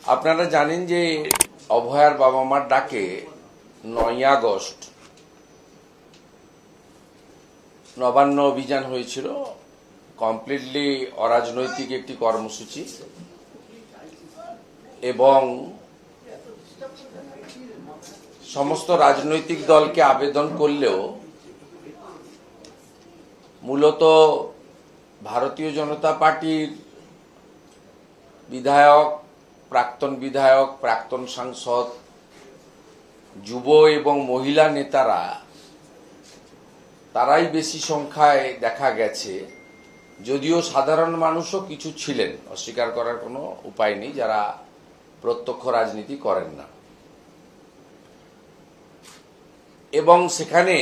আপনারা জানেন যে অভয়ার বাবা মার ডাকে 9ই আগস্ট নবান্ন অভিযান হয়েছিল। কমপ্লিটলি অরাজনৈতিক একটি কর্মসূচি এবং সমস্ত রাজনৈতিক দলকে আবেদন করলেও মূলত ভারতীয় জনতা পার্টির বিধায়ক, প্রাক্তন সাংসদ, যুব এবং মহিলা নেতারা তারাই বেশি সংখ্যায় দেখা গেছে। যদিও সাধারণ মানুষও কিছু ছিলেন, অস্বীকার করার কোনো উপায় নেই, যারা প্রত্যক্ষ রাজনীতি করেন না। এবং সেখানে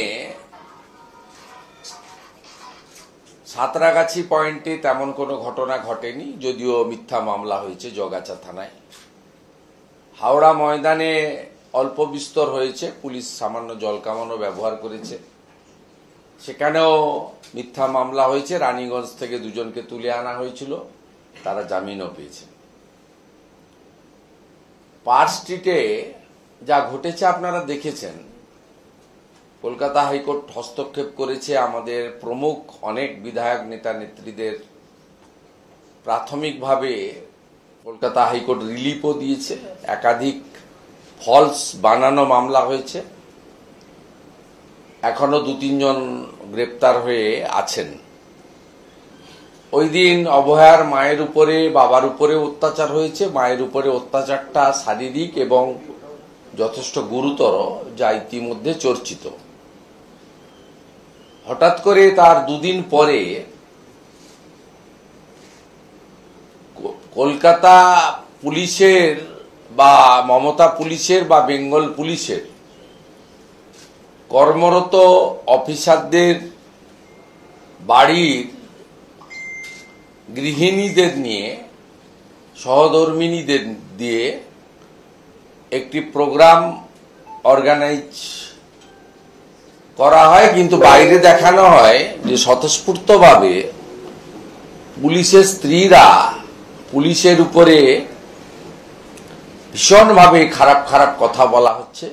সাঁতরাগাছি পয়েন্টে তেমন কোনো ঘটনা ঘটেনি, যদিও মিথ্যা মামলা হয়েছে জগাছা থানায়। হাওড়া ময়দানে অল্প বিস্তর হয়েছে, পুলিশ সামান্য জলকামানও ব্যবহার করেছে, সেখানেও মিথ্যা মামলা হয়েছে। রানীগঞ্জ থেকে দুজনকে তুলে আনা হয়েছিল, তারা জামিনও পেয়েছে। পার্ক স্ট্রিটে যা ঘটেছে আপনারা দেখেছেন। কলকাতা হাইকোর্ট হস্তক্ষেপ করেছে, আমাদের প্রমুখ অনেক বিধায়ক নেতা নেত্রীদের প্রাথমিকভাবে কলকাতা হাইকোর্ট রিলিফও দিয়েছে। একাধিক ফলস বানানো মামলা হয়েছে, এখনো 2-3 জন গ্রেপ্তার হয়ে আছেন। ওই দিন অভয়ার মায়ের উপরে, বাবার উপরে অত্যাচার হয়েছে। মায়ের উপরে অত্যাচারটা শারীরিক এবং যথেষ্ট গুরুতর, যা ইতিমধ্যে চর্চিত। হঠাৎ করে তার 2 দিন পরে কলকাতা পুলিশের বা মমতা পুলিশের বা বেঙ্গল পুলিশের কর্মরত অফিসারদের বাড়ির গৃহিণীদের নিয়ে, সহধর্মিণীদের দিয়ে একটি প্রোগ্রাম অর্গানাইজ করা হয়, কিন্তু বাইরে দেখানো হয় যে স্বতঃস্ফূর্তভাবে পুলিশের স্ত্রীরা পুলিশের উপরে ভীষণভাবে খারাপ খারাপ কথা বলা হচ্ছে,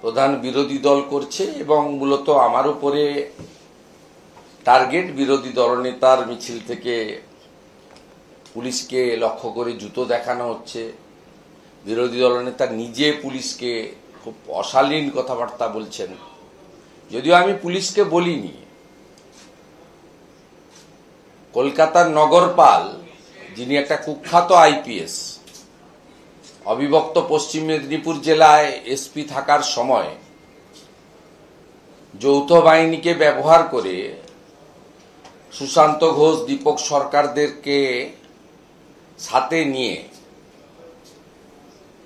প্রধান বিরোধী দল করছে এবং মূলত আমার উপরে টার্গেট। বিরোধী দলনেতার মিছিল থেকে পুলিশকে লক্ষ্য করে জুতো দেখানো হচ্ছে। বিরোধী দলনেতা নিজে পুলিশকে খুব অশালীন কথাবার্তা বলছেন, যদিও আমি পুলিশকে বলিনি। কলকাতার নগরপাল, যিনি একটা কুখ্যাত আইপিএস, অবিভক্ত পশ্চিম মেদিনীপুর জেলায় এসপি থাকার সময় যৌথ বাহিনীকে ব্যবহার করে সুশান্ত ঘোষ, দীপক সরকারদেরকে সাথে নিয়ে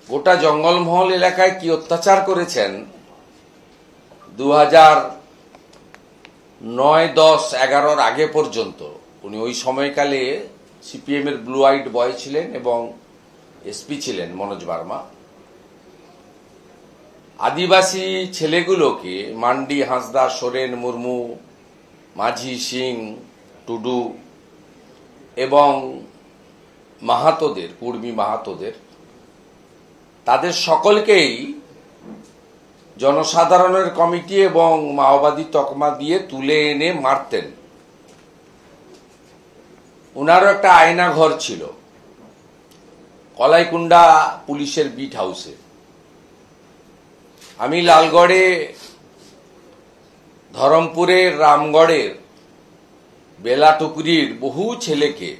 গোটা জঙ্গলমহল এলাকায় কি অত্যাচার করেছেন 2009-10-11 আগে পর্যন্ত। উনি ওই সময়কালে সিপিএম এর ব্লু আইড বয় ছিলেন এবং এসপি ছিলেন মনোজ বার্মা। আদিবাসী ছেলেগুলোকে মান্ডি, হাঁসদা, সোরেন, মুর্মু, মাঝি, সিং, টুডু এবং মাহাতোদের, কুর্মী মাহাতোদের, তাদের সকলকেই জনসাধারণের কমিটি এবং মাওবাদী তকমা দিয়ে তুলে এনে মারতেন। উনারও একটা আয়না ঘর ছিল কলাইকুণ্ডা পুলিশের বিট হাউসে। আমি লালগড়ে, ধরমপুরের, রামগড়ের, বেলাটুকুরির বহু ছেলেকে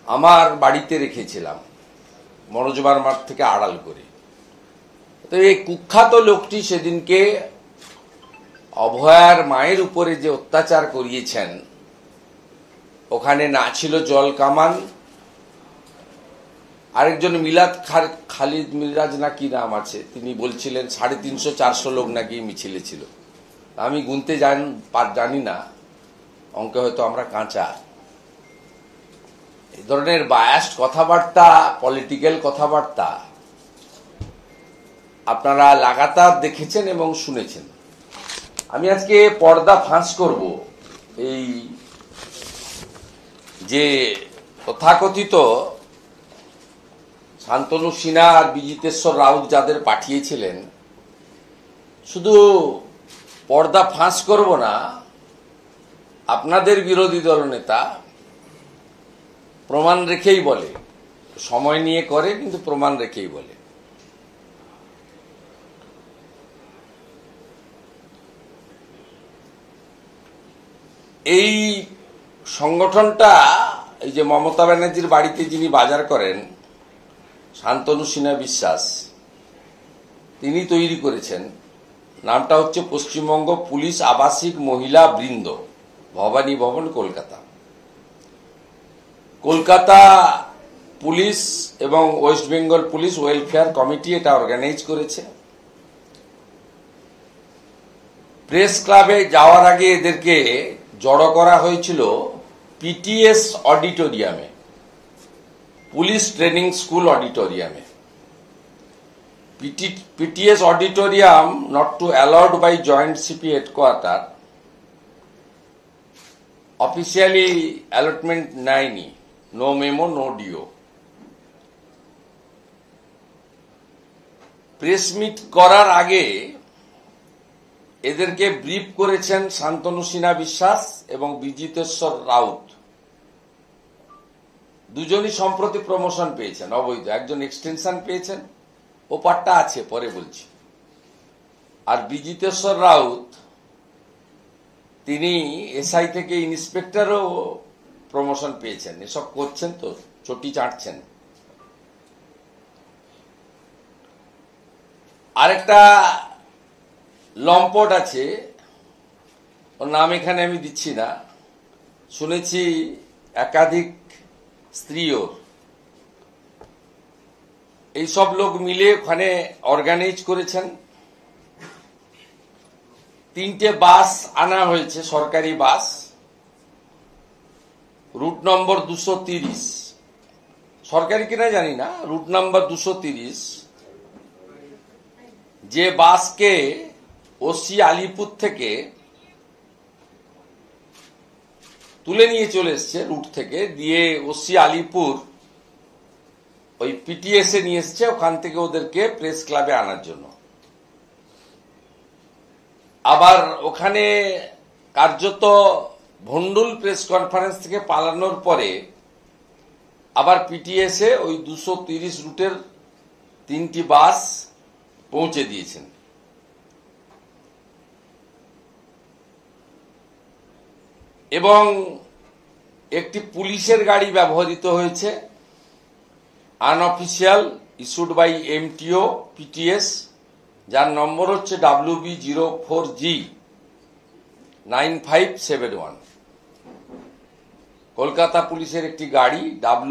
আমার বাড়িতে রেখেছিলাম মনোজ বার্মার থেকে আড়াল করে। তো এই কুখ্যাত লোকটি সেদিনকে অভয়ার মায়ের উপরে যে অত্যাচার করিয়েছেন, ওখানে না ছিল জল কামান। আরেকজন খালিদ মিরাজ না কি নাম আছে, তিনি বলছিলেন 350-400 লোক নাকি মিছিলে ছিল। আমি গুনতে জানি না, অঙ্কে হয়তো আমরা কাঁচা। এই ধরনের বায়াসড কথাবার্তা, পলিটিক্যাল কথাবার্তা আপনারা লাগাতার দেখেছেন এবং শুনেছেন। আমি আজকে পর্দা ফাঁস করব এই যে তথাকথিত শান্তনু সিনহা আর বিজিতেশ্বর রাউত যাদের পাঠিয়েছিলেন, শুধু পর্দা ফাঁস করব না, আপনাদের বিরোধী দলনেতা প্রমাণ রেখেই বলে, সময় নিয়ে করে কিন্তু প্রমাণ রেখেই বলে। এই সংগঠনটা, এই যে মমতা ব্যানার্জির বাড়িতে যিনি বাজার করেন, শান্তনু সিনহা বিশ্বাস, তিনি তৈরি করেছেন। নামটা হচ্ছে পশ্চিমবঙ্গ পুলিশ আবাসিক মহিলা বৃন্দ, ভবানী ভবন, কলকাতা। কলকাতা পুলিশ এবং West Bengal police welfare committee এটা অর্গানাইজ করেছে। প্রেস ক্লাবে যাওয়ার আগে এদেরকে জড়ো করা হয়েছিল পিটিএস অডিটোরিয়ামে, পুলিশ ট্রেনিং স্কুল অডিটোরিয়ামে। PTS auditorium not to allowed by Joint CP headquarter, officially allotment 9, no memo, no DO. Press meet করার আগে এদেরকে ব্রিফ করেছেন শান্তনু সিনহা বিশ্বাস এবং বিজিতেশ্বর রাউত। দুজনই সম্প্রতি প্রমোশন পেয়েছেন অবৈধ, একজন এক্সটেনশন পেয়েছেন, ও পাট্টা আছে পরে বলছি। আর বিজিতেশ্বর রাউত তিনি এসআই থেকে ইন্সপেক্টরও প্রমোশন পেয়েছেন। এসব করছেন তো, চটি চাটছেন। আরেকটা লম্পট আছে, ওর নাম এখানে আমি দিচ্ছি না, শুনেছি একাধিক স্ত্রী ওর। এই সব লোক মিলে ওখানে অর্গানাইজ করেছেন। 3টে বাস আনা হয়েছে, সরকারি বাস, রুট নম্বর 230, সরকারি কিনা জানি না, রুট নাম্বার 230, যে বাসকে ওসি আলিপুর থেকে তুলে নিয়ে চলে এসছে রুট থেকে, দিয়ে ওসি আলিপুর ওই পিটিএস এ নিয়ে এসছে, ওখান থেকে ওদেরকে প্রেস ক্লাবে আনার জন্য। আবার ওখানে কার্যত ভন্ডুল প্রেস কনফারেন্স থেকে পালানোর পরে আবার পিটিএস এ ওই 230 রুটের 3টি বাস পৌঁছে দিয়েছেন। এবং একটি পুলিশের গাড়ি ব্যবহৃত হয়েছে, unofficial, issued by MTO PTS, যার নম্বর হচ্ছে WB04G9571। কলকাতা পুলিশের একটি গাড়ি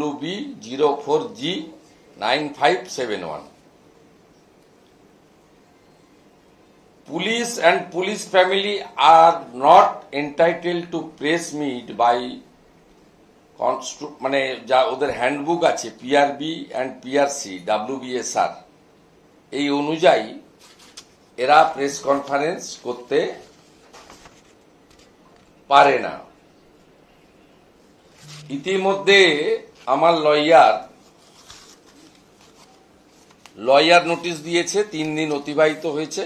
WB04G9571। Police and police family are not entitled to press meet by মানে যা ওদের হ্যান্ডবুক আছে PRB and PRC WBSR, এই অনুযায়ী এরা প্রেস কনফারেন্স করতে পারে না। ইতিমধ্যে আমার লয়ার নোটিশ দিয়েছে, 3 দিন অতিবাহিত হয়েছে।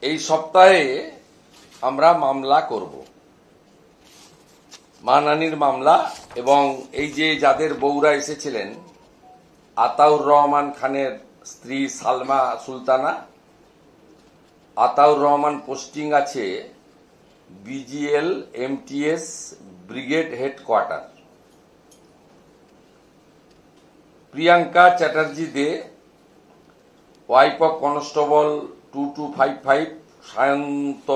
এই সপ্তাহে আমরা মামলা করব, মানহানির মামলা। এবং এই যে যাদের বউরা এসেছিলেন, আতাউর রহমান খানের স্ত্রী সালমা সুলতানা, আতাউর রহমান পোস্টিং আছে BGL MTS brigade headquarters. Priyanka Chatterjee De, wife of constable 2255 Sayanta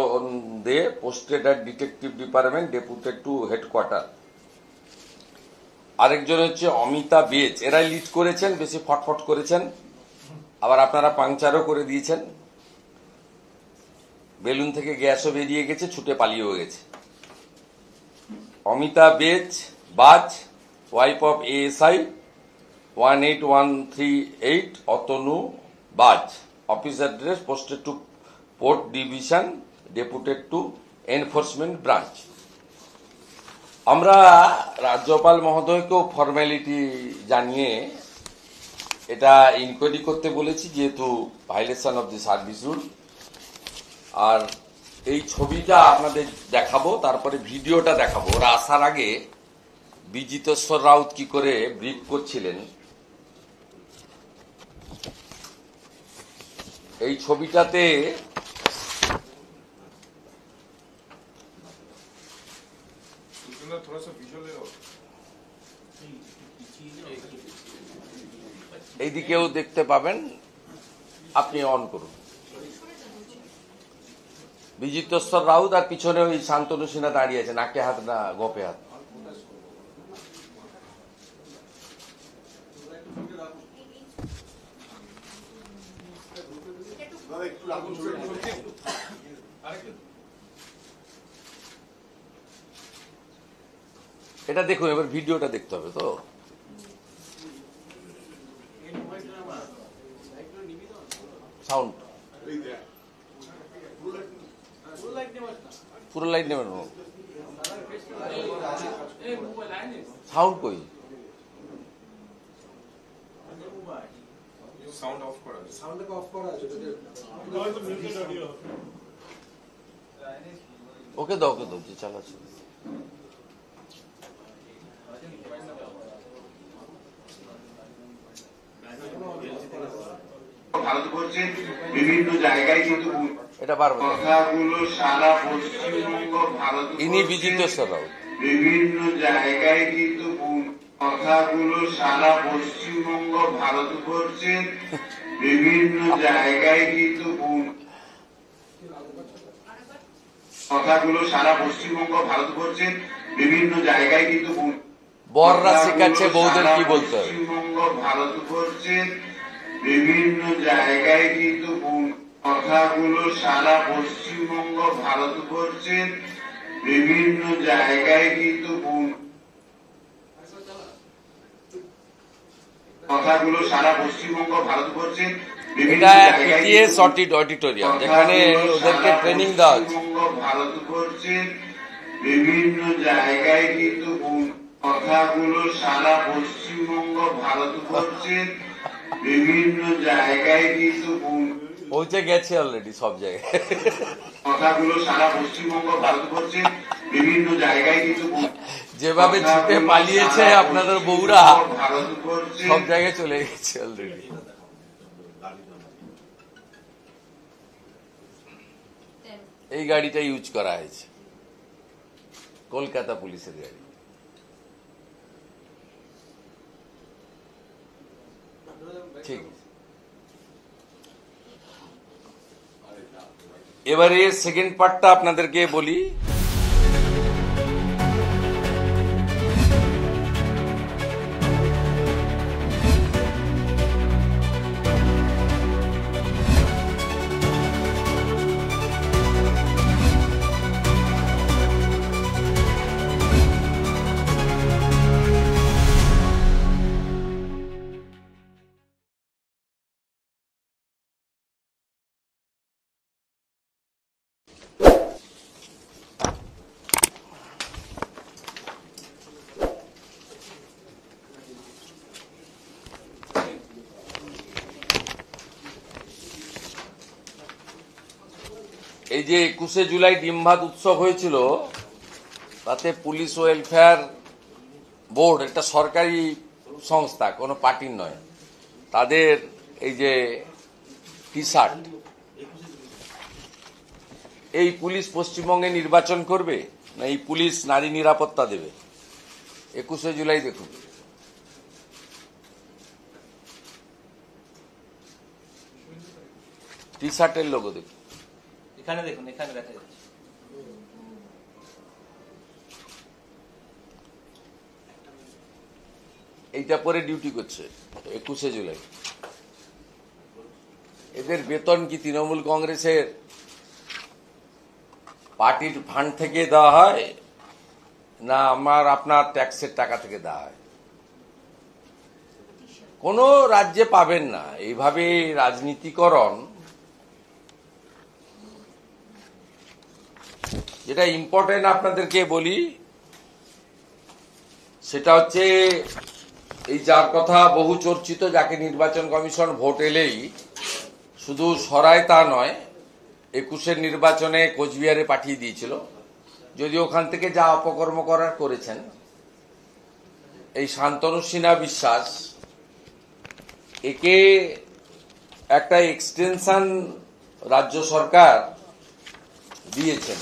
De, posted at detective department, deputed to headquarters. আরেকজন হচ্ছে অমিতা বেজ, এরাই লিড করেছেন, বেশি ফটফট করেছেন, আবার আপনারা পাংচারও করে দিয়েছেন। বেলুন থেকে গ্যাসও বেরিয়ে গেছে, ছুটে পালিয়েও গেছে। অমিতা বাজ, wife of ASI 18138 Atanu Baj, office address, posted to port division, deputed to enforcement branch. আমরা রাজ্যপাল মহোদয়কেও ফর্মালিটি জানিয়ে এটা ইনকোয়ারি করতে বলেছি, যেহেতু violation of the service rule. আর এই ছবিটা আপনাদের দেখাবো, তারপরে ভিডিওটা দেখাবো। ওরা আসার আগে বিজিতেশ্বর রাউত কি করে ব্রিফ করছিলেন, এই ছবিটাতে এইদিকেও দেখতে পাবেন, আপনি অন করুন। বিজিতেশ্বর রাউত আর পিছনে ওই শান্তনু সিনহা দাঁড়িয়ে আছে, নাকে হাত না গোপে হাত। এটা দেখুন, এবার ভিডিওটা দেখতে হবে তো। সাউন্ড পুরো লাইট নেবেন, সাউন্ড কই? ওকে দাও, ওকে দাও, যে চালাচ্ছে। ভারতবর্ষের বিভিন্ন জায়গায় কিন্তু এটা বারবার কথাগুলো সারা পশ্চিমবঙ্গ ইনি বিজিতেশ্বর রাউত। বিভিন্ন জায়গায় কিন্তু কথাগুলো সারা পশ্চিমবঙ্গ ভারতবর্ষের বিভিন্ন জায়গায় কিন্তু কথাগুলো সারা পশ্চিমবঙ্গ ভারতবর্ষের বিভিন্ন জায়গায় কিন্তু বররা শেখাচ্ছে বউদের কি বলতে হবে। পশ্চিমবঙ্গ ভারতবর্ষের বিভিন্ন জায়গায় কিন্তু কথাগুলো সারা পশ্চিমবঙ্গ ভারতবর্ষের বিভিন্ন জায়গায় কিন্তু কথাগুলো সারা পশ্চিমবঙ্গ ভারতবর্ষের এটা পিটিএস অডিটোরিয়াম, যেখানে ওদেরকে ট্রেনিং দেওয়া হচ্ছে। ভারতবর্ষের বিভিন্ন জায়গায় কিন্তু কথাগুলো সারা পশ্চিমবঙ্গ ভারতবর্ষের বিভিন্ন জায়গায় কিন্তু পৌঁছে গেছে অলরেডি সব জায়গায়। কথাগুলো সারা পশ্চিমবঙ্গ ভারতবর্ষের বিভিন্ন জায়গায় কিন্তু যেভাবে ছিপে পালিয়েছে আপনাদের বউরা, সব জায়গায় চলে গেছে অলরেডি। এই গাড়িটা ইউজ করা হয়েছে, কলকাতা পুলিশের গাড়ি। ঠিক, এবারে সেকেন্ড পার্টটা আপনাদেরকে বলি। এই যে 21শে জুলাই ডিমভাত উৎসব হয়েছিল, তাতে পুলিশ ওয়েলফেয়ার বোর্ড, একটা সরকারি সংস্থা, কোনো পার্টির নয়, তাদের এই যে টি শার্ট, এই পুলিশ পশ্চিমবঙ্গে নির্বাচন করবে না এই পুলিশ নারী নিরাপত্তা দেবে? 21শে জুলাই দেখুন, টি শার্টের লোগো দেখুন, এখানে দেখুন, এখানে দেখা যাচ্ছে। এইটা পরে ডিউটি করছে 21শে জুলাই। এদের বেতন কি তৃণমূল কংগ্রেসের পার্টির ফান্ড থেকে দেওয়া হয়, না আমার আপনার ট্যাক্সের টাকা থেকে দেওয়া হয়? কোন রাজ্যে পাবেন না এইভাবে রাজনীতিকরণ। যেটা ইম্পর্টেন্ট আপনাদেরকে বলি, সেটা হচ্ছে এই যার কথা বহু চর্চিত, যাকে নির্বাচন কমিশন ভোট এলেই শুধু সরায় তা নয়, 21-এর নির্বাচনে কোচবিহারে পাঠিয়ে দিয়েছিল, যদি ওখান থেকে যা অপকর্ম করার করেছেন। এই শান্তনু সিনহা বিশ্বাস, একে একটা এক্সটেনশন রাজ্য সরকার দিয়েছেন,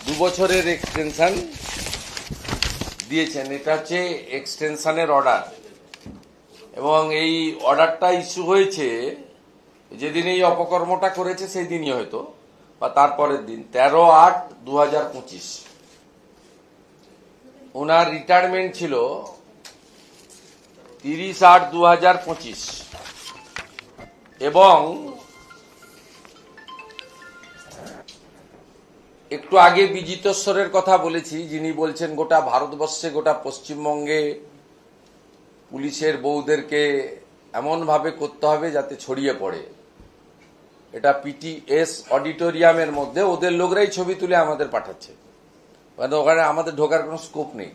2 বছরের এক্সটেনশন দিয়েছেন। এটা হচ্ছে এক্সটেনশনের অর্ডার, এবং এই অর্ডারটা ইস্যু হয়েছে যেদিন এই অপকর্মটা করেছে সেই দিনই হয়তো, বা তারপরের দিন, 13/8/2025। ওনার রিটায়ারমেন্ট ছিল 30/8/2025, এবং একটু আগে বিজিতেশ্বরের কথা বলেছি, যিনি বলছেন গোটা ভারতবর্ষে, গোটা পশ্চিমবঙ্গে পুলিশের বউদেরকে এমনভাবে করতে হবে যাতে ছড়িয়ে পড়ে। এটা পিটিএস অডিটোরিয়ামের মধ্যে ওদের লোকরাই ছবি তুলে আমাদের পাঠাচ্ছে, মানে ওখানে আমাদের ঢোকার কোনো স্কোপ নেই,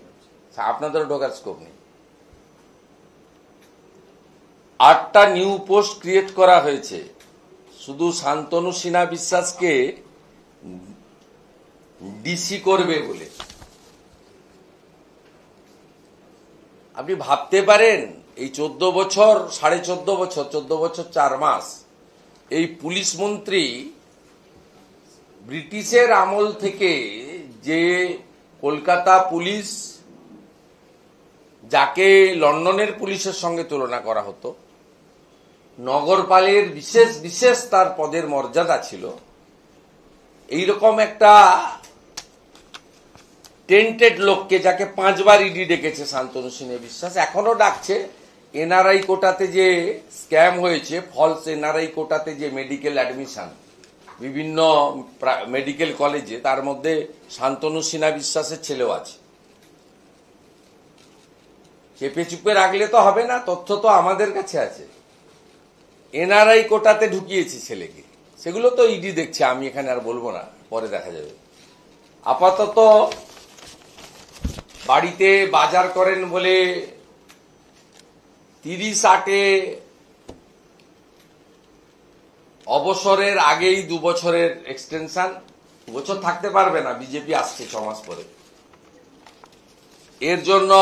আপনাদেরও ঢোকার স্কোপ নেই। 8টা নিউ পোস্ট ক্রিয়েট করা হয়েছে শুধু শান্তনু সিনহা বিশ্বাসকে ডিসি করবে বলে। আপনি ভাবতে পারেন এই 14 বছর, 14.5 বছর, 14 বছর 4 মাস এই পুলিশ মন্ত্রী ব্রিটিশের আমল থেকে যে কলকাতা পুলিশ, যাকে লন্ডনের পুলিশের সঙ্গে তুলনা করা হতো, নগরপালের বিশেষ বিশেষ তার পদের মর্যাদা ছিল, এইরকম একটা টেন্টেড লোককে, যাকে 5 বার ইডি ডেকেছে শান্তনু সিনহা বিশ্বাস, এখনো ডাকছে। এনআরআই কোটাতে যে স্ক্যাম হয়েছে, ফলস এনআরআই কোটাতে যে মেডিকেল অ্যাডমিশন বিভিন্ন মেডিকেল কলেজে, তার মধ্যে শান্তনু সিনহা বিশ্বাসের ছেলেও আছে। চেপে চুপে রাখলে তো হবে না, তথ্য তো আমাদের কাছে আছে। এনআরআই কোটাতে ঢুকিয়েছে ছেলেকে, সেগুলো তো ইডি দেখছে, আমি এখানে আর বলবো না, পরে দেখা যাবে। আপাতত বাড়িতে বাজার করেন বলে 30/8-এ অবসরের আগেই 2 বছরের এক্সটেনশন। 2 বছর থাকতে পারবে না, বিজেপি আসছে 6 মাস পরে। এর জন্য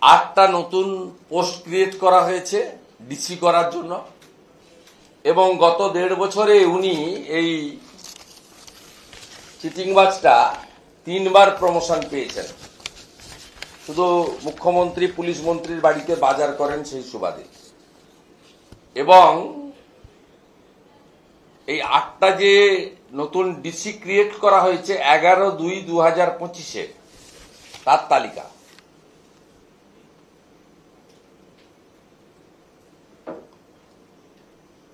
8টা নতুন পোস্ট ক্রিয়েট করা হয়েছে ডিসি করার জন্য, এবং গত 1.5 বছরে উনি এই চিটিংবাজটা 3 বার প্রমোশন পেয়েছেন, শুধু মুখ্যমন্ত্রী পুলিশ মন্ত্রীর বাড়িতে বাজার করেন সেই সুবাদে। এবং এই 8টা যে নতুন ডিসি ক্রিয়েট করা হয়েছে 11/2/2025-এ, তার তালিকা।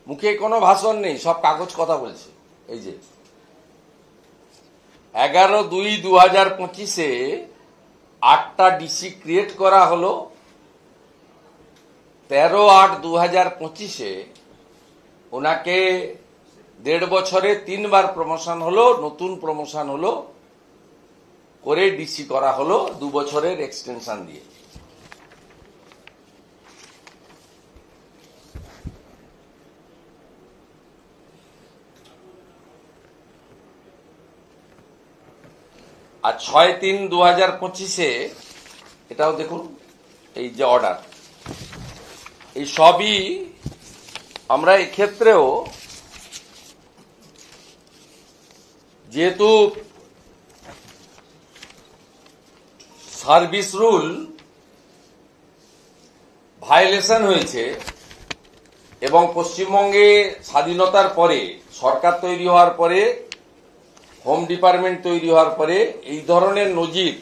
মুখে কোনো ভাষণ নেই, সব কাগজ কথা বলছে। এই যে 11/2/2025-এ 8টা ডিসি ক্রিয়েট করা হলো, 13/8/2025-এ ওনাকে 1.5 বছরে 3 বার প্রমোশন হলো, নতুন প্রমোশন হলো, করে ডিসি করা হলো 2 বছরের এক্সটেনশন দিয়ে। আর 6/3/2025-এ এটাও দেখুন, এই যে অর্ডার, এই সবই আমরা এক্ষেত্রেও, যেহেতু সার্ভিস রুল ভায়োলেশন হয়েছে, এবং পশ্চিমবঙ্গে স্বাধীনতার পরে, সরকার তৈরি হওয়ার পরে, হোম ডিপার্টমেন্ট তৈরি হওয়ার পরে এই ধরনের নজির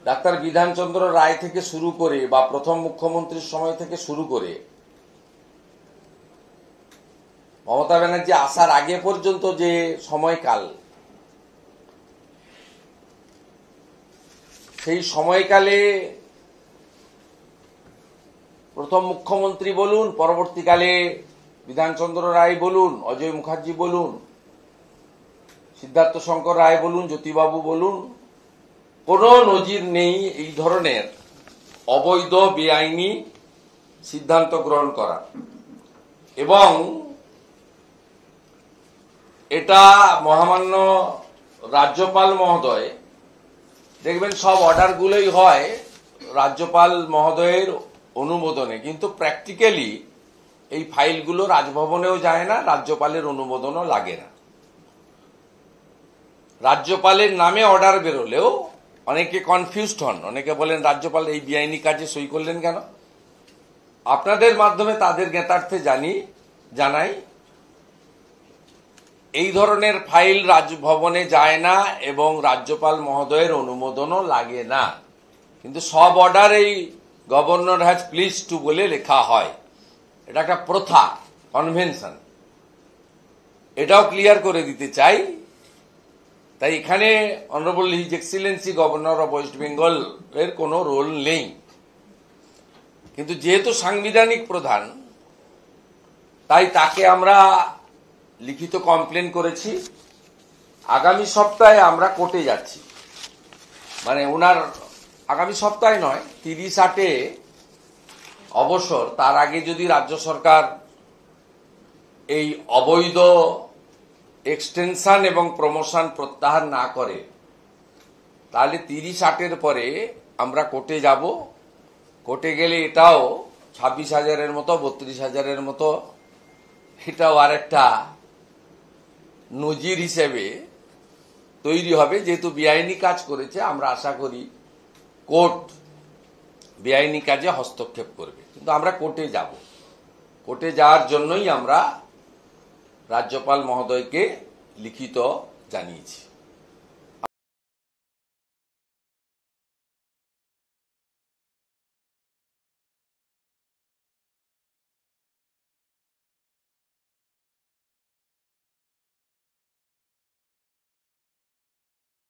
ডাক্তার বিধানচন্দ্র রায় থেকে শুরু করে, বা প্রথম মুখ্যমন্ত্রীর সময় থেকে শুরু করে মমতা ব্যানার্জি আসার আগে পর্যন্ত যে সময়কাল, সেই সময়কালে প্রথম মুখ্যমন্ত্রী বলুন, পরবর্তীকালে বিধানচন্দ্র রায় বলুন, অজয় মুখার্জি বলুন, সিদ্ধার্থ শঙ্কর রায় বলুন, জ্যোতিবাবু বলুন, কোনো নজির নেই এই ধরনের অবৈধ বেআইনি সিদ্ধান্ত গ্রহণ করা। এবং এটা মহামান্য রাজ্যপাল মহোদয়, দেখবেন সব অর্ডারগুলোই হয় রাজ্যপাল মহোদয়ের অনুমোদনে, কিন্তু প্র্যাকটিক্যালি এই ফাইলগুলো রাজভবনেও যায় না, রাজ্যপালের অনুমোদনও লাগে না। রাজ্যপালের নামে অর্ডার বেরোলেও অনেকে কনফিউজড হন, অনেকে বলেন রাজ্যপাল এই বেআইনি কাজে সই করলেন কেন। আপনাদের মাধ্যমে তাদের জ্ঞাতার্থে জানাই, এই ধরনের ফাইল রাজভবনে যায় না এবং রাজ্যপাল মহোদয়ের অনুমোদনও লাগে না, কিন্তু সব অর্ডার এই গভর্নর হ্যাজ প্লিজ টু বলে লেখা হয়। এটা একটা প্রথা, কনভেনশন, এটাও ক্লিয়ার করে দিতে চাই। তাই এখানে honourable his excellency governor of West Bengal এর কোনো রোল নেই, কিন্তু যেহেতু সাংবিধানিক প্রধান তাই তাকে আমরা লিখিত কমপ্লেন করেছি। আগামী সপ্তাহে আমরা কোর্টে যাচ্ছি, মানে ওনার আগামী সপ্তাহে নয়, 30/8 অবসর, তার আগে যদি রাজ্য সরকার এই অবৈধ এক্সটেনশন এবং প্রমোশন প্রত্যাহার না করে তাহলে 30/8 পরে আমরা কোর্টে যাব। কোর্টে গেলে এটাও 26,000-এর মতো 32,000-এর মতো, এটাও আরেকটা নজির হিসেবে তৈরি হবে। যেহেতু বেআইনি কাজ করেছে, আমরা আশা করি কোর্ট বেআইনি কাজে হস্তক্ষেপ করবে, কিন্তু আমরা কোর্টে যাব। কোর্টে যাওয়ার জন্যই আমরা রাজ্যপাল মহোদয়কে লিখিত জানিয়েছি।